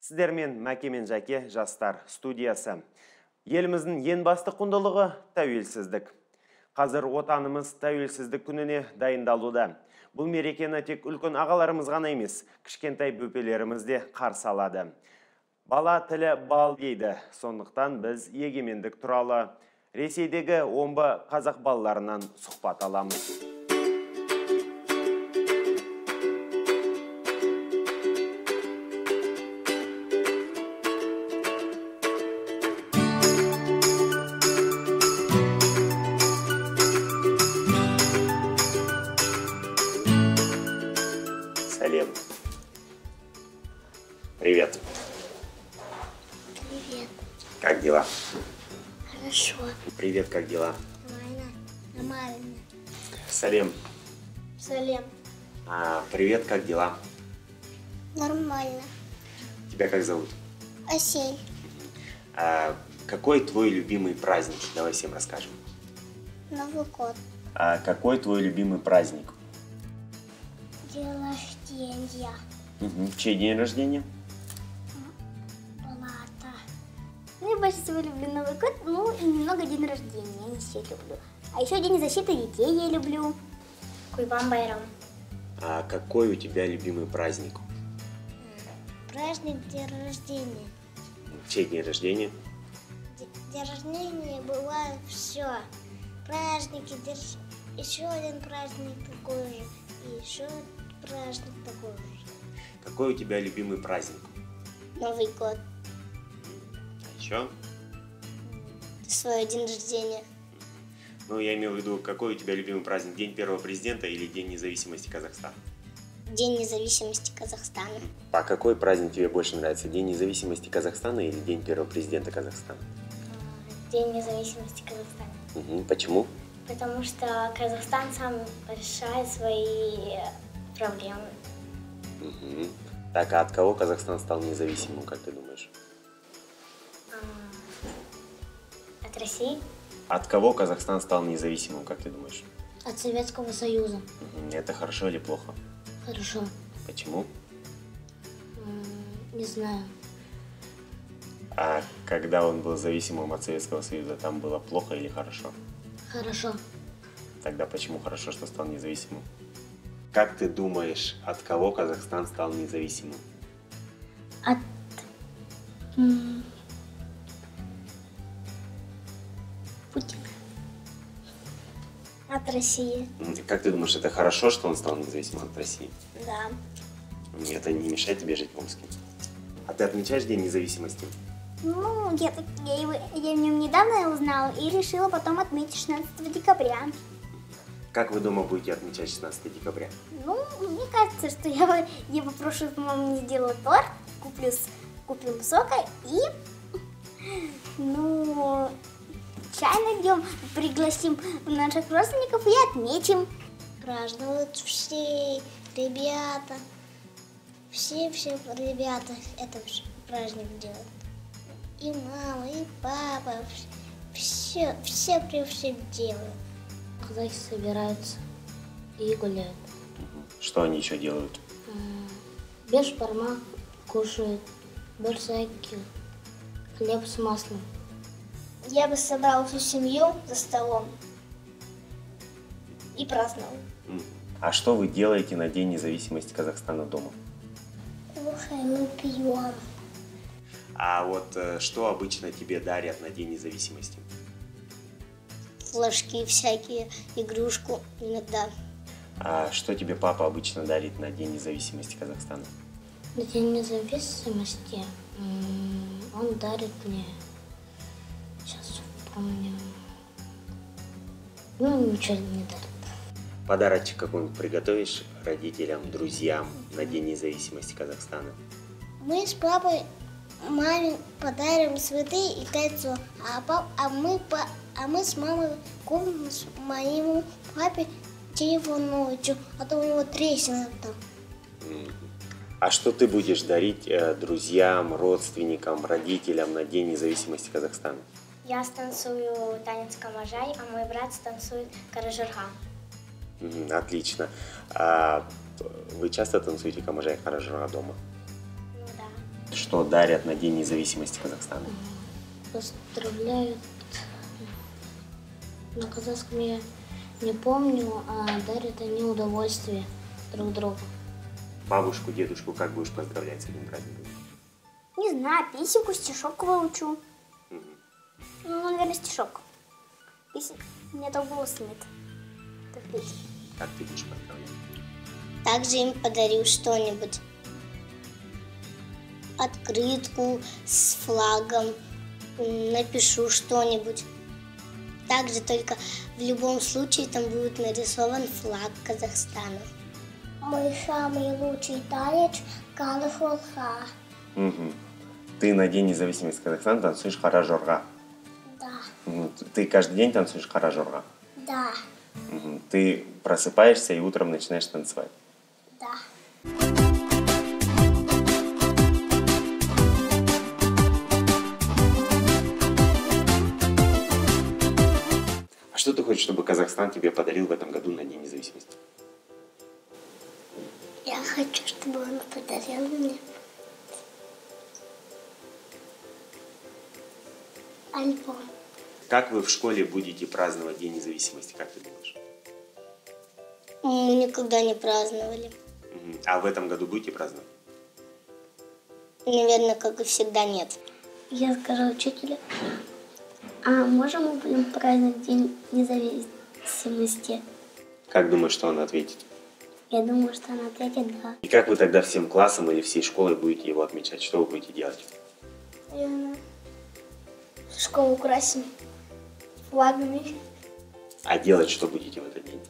Сіздермен Мәке мен Жәке жастар студиясы. Еліміздің ең басты құндылығы тәуелсіздік. Қазір отанымыз тәуелсіздік күніне дайындалуда. Бұл мерекені тек үлкен ағаларымыз ғана емес, кішкентай бөпелеріміз де қарсы алады. Бала тілі бал дейді. Сондықтан біз егемендік туралы Ресейдегі омбы қазақ балаларынан сұхбат аламыз. Салем. Привет. Привет. Как дела? Хорошо. Привет, как дела? Нормально. Нормально. Салем. Салем. Привет, как дела? Нормально. Тебя как зовут? Осель. Какой твой любимый праздник? Давай всем расскажем. Новый год. Какой твой любимый праздник? День рождения. Чей день рождения? Брата. Ну, я больше всего люблю Новый год, ну и немного день рождения. Я не все люблю. А еще День защиты детей я люблю. Курбан Байрам. Какой у тебя любимый праздник? Праздник день рождения. Чей день рождения? День рождения бывает все. Праздники, еще один праздник такой же. И еще праздник такой же. Какой у тебя любимый праздник? Новый год. А еще? Свой день рождения. Ну, я имею в виду, какой у тебя любимый праздник? День первого президента или День независимости Казахстана? День независимости Казахстана. А какой праздник тебе больше нравится? День независимости Казахстана или День первого президента Казахстана? День независимости Казахстана. Почему? Потому что Казахстан сам решает свои проблемы. Так, а от кого Казахстан стал независимым, как ты думаешь? От России? От кого Казахстан стал независимым, как ты думаешь? От Советского Союза. Это хорошо или плохо? Хорошо. Почему? Не знаю. А когда он был зависимым от Советского Союза, там было плохо или хорошо? Хорошо. Тогда почему хорошо, что стал независимым? Как ты думаешь, от кого Казахстан стал независимым? От... Путина. От России. Как ты думаешь, это хорошо, что он стал независимым от России? Да. Это не мешает тебе жить в Омске? А ты отмечаешь День независимости? Ну, я в нем недавно узнала и решила потом отметить 16 декабря. Как вы дома будете отмечать 16 декабря? Ну, мне кажется, что я попрошу, чтобы мама мне сделала торт, купим сока и, чай найдем, пригласим наших родственников и отметим. Празднуют все ребята, все ребята этот праздник делают. И мама, и папа, все делают. Казахи собираются и гуляют. Что они еще делают? Бешбармак кушают, барсаки, хлеб с маслом. Я бы собрал всю семью за столом и праздновал. А что вы делаете на День независимости Казахстана дома? Кушаем и пьем. А вот что обычно тебе дарят на День независимости? Флажки всякие, игрушку иногда. А что тебе папа обычно дарит на День независимости Казахстана? На День независимости он дарит мне, сейчас помню, ничего не дарит. Подарочек какой-нибудь приготовишь родителям, друзьям на День независимости Казахстана? Мы с папой маме подарим цветы и кольцо, а мы с мамой купим моему папе телефон новый, а то у него трещина там. А что ты будешь дарить друзьям, родственникам, родителям на День независимости Казахстана? Я станцую танец Камажай, а мой брат станцует Каражурхан. Отлично. А вы часто танцуете Камажай Каражура дома? Ну да. что дарят на День независимости Казахстана? Поздравляют. На казахском я не помню, а дарят они удовольствие друг другу. Бабушку, дедушку как будешь поздравлять с этим праздником? Не знаю, песенку, стишок выучу. Ну, наверное, стишок. Мне так голос нет. Так петь. Как ты будешь поздравлять? Также им подарю что-нибудь. Открытку с флагом. Напишу что-нибудь. Также только в любом случае там будет нарисован флаг Казахстана. Мой самый лучший танец Калыхолха. Угу. Ты на День независимости Казахстана танцуешь хара-жорга. Да. Ты каждый день танцуешь хара-жорга? Да. Угу. Ты просыпаешься и утром начинаешь танцевать? Да. А что ты хочешь, чтобы Казахстан тебе подарил в этом году на День независимости? Я хочу, чтобы он подарил мне альбом. Как вы в школе будете праздновать День независимости, как ты думаешь? Мы никогда не праздновали. Угу. А в этом году будете праздновать? Наверное, как и всегда, нет. Я скажу учителю, а можем мы будем праздновать День независимости? Как думаешь, что он ответит? Я думаю, что она ответит да. И как вы тогда всем классом или всей школой будете его отмечать? Что вы будете делать? Школу украсим флагами. А делать что будете в этот день?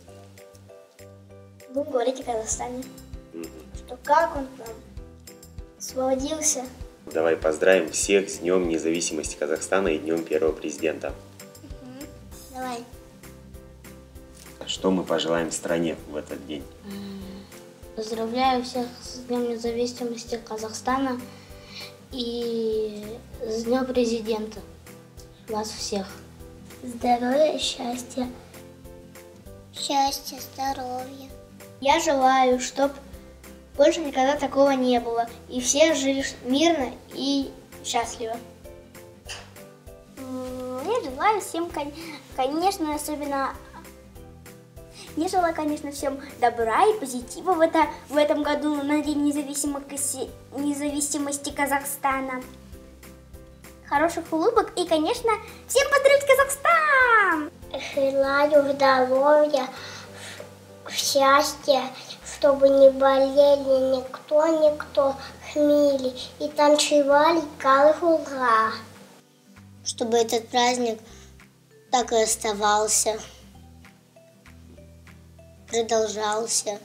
Будем говорить о Казахстане. Угу. Что как он там освободился. Давай поздравим всех с Днем независимости Казахстана и Днем первого президента. Давай. Что мы пожелаем стране в этот день? Поздравляю всех с Днем независимости Казахстана и с Днем президента. Вас всех. Здоровья, счастья. Счастья, здоровья. Я желаю, чтобы больше никогда такого не было. И все жили мирно и счастливо. Я желаю всем, конечно, особенно... Я желаю, конечно, всем добра и позитива в этом году на День независимости Казахстана. Хороших улыбок и, конечно, всем поздравить Казахстан! Желаю здоровья, счастья, чтобы не болели никто хмели и танцевали калыхулга. Чтобы этот праздник так и оставался, продолжался.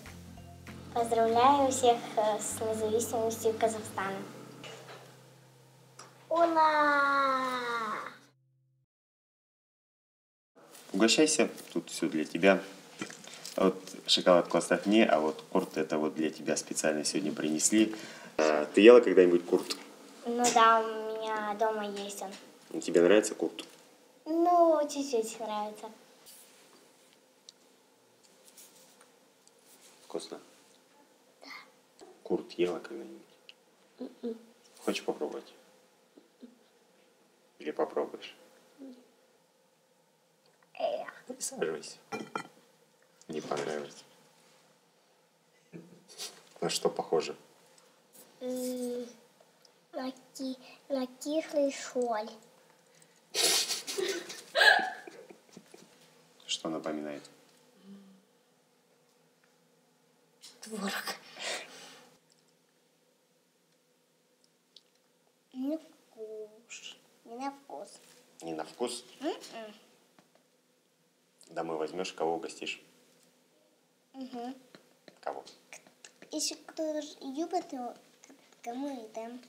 Поздравляю всех с независимостью Казахстана. Ура! Угощайся, тут все для тебя. Вот шоколадку оставь мне, а вот курт это вот для тебя специально сегодня принесли. Ты ела когда-нибудь курт? Ну да, у меня дома есть он. Тебе нравится курт? Ну, чуть-чуть нравится. Вкусно? Да. Курт ела когда-нибудь? Хочешь попробовать? Или попробуешь? Присаживайся. Не понравилось. На что похоже? На кислый соль. Что напоминает? Творог. Не вкус. Не на вкус. Не на вкус? Домой возьмешь, кого угостишь? Кого? Если кто любит его, кому и дам.